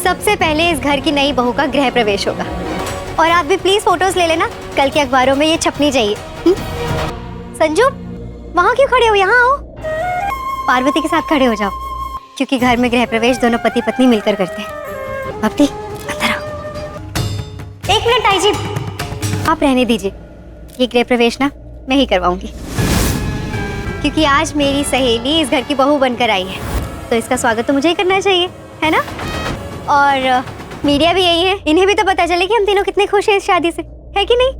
सबसे पहले इस घर की नई बहू का गृह प्रवेश होगा। और आप भी प्लीज फोटोज ले लेना, कल के अखबारों में ये छपनी चाहिए। संजू, वहाँ क्यों खड़े हो? यहाँ आओ, पार्वती के साथ खड़े हो जाओ, क्योंकि घर में गृह प्रवेश दोनों पति पत्नी मिलकर करते हैं। भक्ति, अंदर आओ। एक मिनट ताई जी, आप रहने दीजिए, ये गृह प्रवेश ना मैं ही करवाऊंगी, क्योंकि आज मेरी सहेली इस घर की बहू बनकर आई है, तो इसका स्वागत तो मुझे ही करना चाहिए, है ना? और मीडिया भी यही है, इन्हें भी तो पता चले कि हम तीनों कितने खुश हैं इस शादी से, है कि नहीं?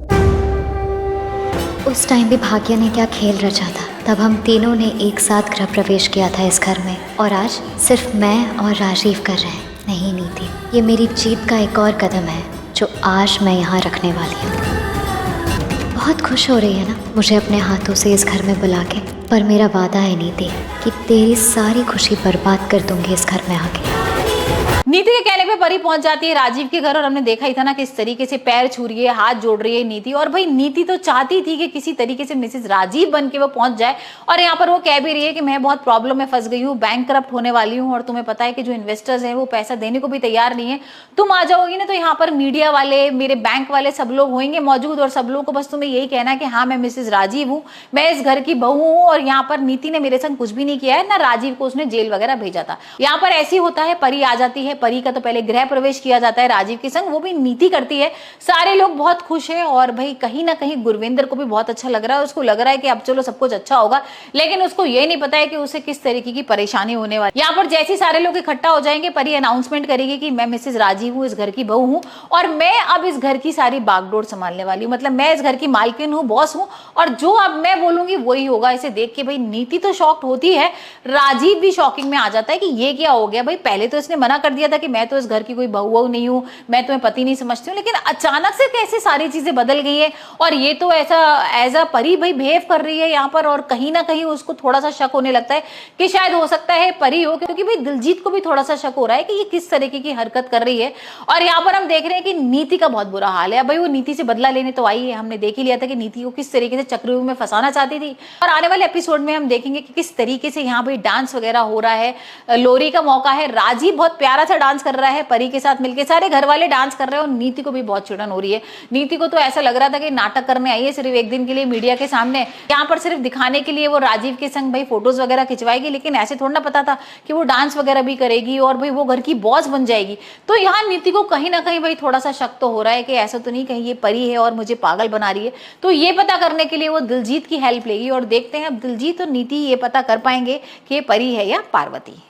उस टाइम भी भाग्य ने क्या खेल रचा था, तब हम तीनों ने एक साथ गृह प्रवेश किया था इस घर में, और आज सिर्फ मैं और राजीव कर रहे हैं, नहीं नीति। ये मेरी जीत का एक और कदम है जो आज मैं यहाँ रखने वाली हूँ। बहुत खुश हो रही है ना मुझे अपने हाथों से इस घर में बुला के, पर मेरा वादा है नीति कि तेरी सारी खुशी बर्बाद कर दूंगी इस घर में आके। नीति के कहने पे परी पहुंच जाती है राजीव के घर, और हमने देखा ही था ना किस तरीके से पैर छू रही है, हाथ जोड़ रही है नीति। और भाई नीति तो चाहती थी कि किसी तरीके से मिसेस राजीव बन के वो पहुंच जाए, और यहाँ पर वो कह भी रही है कि मैं बहुत प्रॉब्लम में फंस गई हूँ, बैंकक्रप्ट होने वाली हूँ, और तुम्हें पता है कि जो इन्वेस्टर्स हैं वो पैसा देने को भी तैयार नहीं है। तुम आ जाओगी ना तो यहाँ पर मीडिया वाले, मेरे बैंक वाले सब लोग होंगे मौजूद, और सब लोगों को बस तुम्हें यही कहना है कि हाँ मैं मिसेस राजीव हूँ, मैं इस घर की बहू हूँ, और यहाँ पर नीति ने मेरे संग कुछ भी नहीं किया है, ना राजीव को उसने जेल वगैरह भेजा था। यहाँ पर ऐसी होता है, परी आ जाती है, परी का तो पहले गृह प्रवेश किया जाता है राजीव के संग, वो भी नीति करती है। सारे लोग बहुत खुश हैं, और भाई कहीं ना कहीं गुरविंदर को भी बहुत अच्छा लग रहा है, उसको लग रहा है कि अब चलो सब कुछ अच्छा होगा, लेकिन उसको ये नहीं पता है कि उसे किस तरीके की परेशानी होने वाली। यहाँ पर जैसे सारे लोग इकट्ठा हो जाएंगे, परी अनाउंसमेंट करेगी कि मैं मिसेस राजीव हूँ, इस घर की बहू हूँ, और मैं अब इस घर की सारी बागडोर संभालने वाली हूँ, मतलब मैं इस घर की मालकिन हूँ, बॉस हूँ, और जो अब मैं बोलूंगी वही होगा। इसे देख के भाई नीति तो शॉक्ड होती है, राजीव भी शॉकिंग में आ जाता है कि ये क्या हो गया। भाई पहले तो इसने मना कर दिया था कि मैं तो इस घर की कोई बहू नहीं हूँ, मैं तुम्हें पति नहीं समझती हूँ, लेकिन अचानक से कैसे सारी चीजें बदल गई है, और ये तो ऐसा एज अ परी भाई बिहेव कर रही है यहाँ पर। और कहीं ना कहीं उसको थोड़ा सा शक होने लगता है कि शायद हो सकता है परी हो, क्योंकि भाई दिलजीत को भी थोड़ा सा शक हो रहा है कि ये किस तरीके की हरकत कर रही है। और यहाँ पर हम देख रहे हैं कि नीति का बहुत बुरा हाल है। भाई वो नीति से बदला लेने तो आई है, हमने देख ही लिया था कि नीति को किस तरीके से चक्रव्यूह में फंसाना चाहती थी, और आने वाले एपिसोड में हम देखेंगे कि किस तरीके से यहाँ भाई डांस वगैरह हो रहा है। लोरी का मौका है, राजीव बहुत प्यारा सा डांस कर रहा है परी के साथ मिलकर, सारे घर वाले डांस कर रहे हैं, और नीति को भी बहुत चिड़न हो रही है। नीति को तो ऐसा लग रहा था कि नाटक करने आई है सिर्फ एक दिन के लिए मीडिया के सामने, यहाँ पर सिर्फ दिखाने के लिए वो राजीव के संग भाई फोटोज वगैरह खिंचवाएगी, लेकिन ऐसे थोड़ा ना पता था कि वो डांस वगैरह भी करेगी और भाई वो घर की बॉस बन जाएगी। तो यहाँ नीति को कहीं ना कहीं भाई थोड़ा सा शक तो हो रहा है कि ऐसा तो नहीं कहीं ये परी है और मुझे पागल बना रही है। तो ये पता करने के लिए वो दिलजीत की हेल्प लेगी, और देखते हैं अब दिलजीत और नीति ये पता कर पाएंगे कि ये परी है या पार्वती।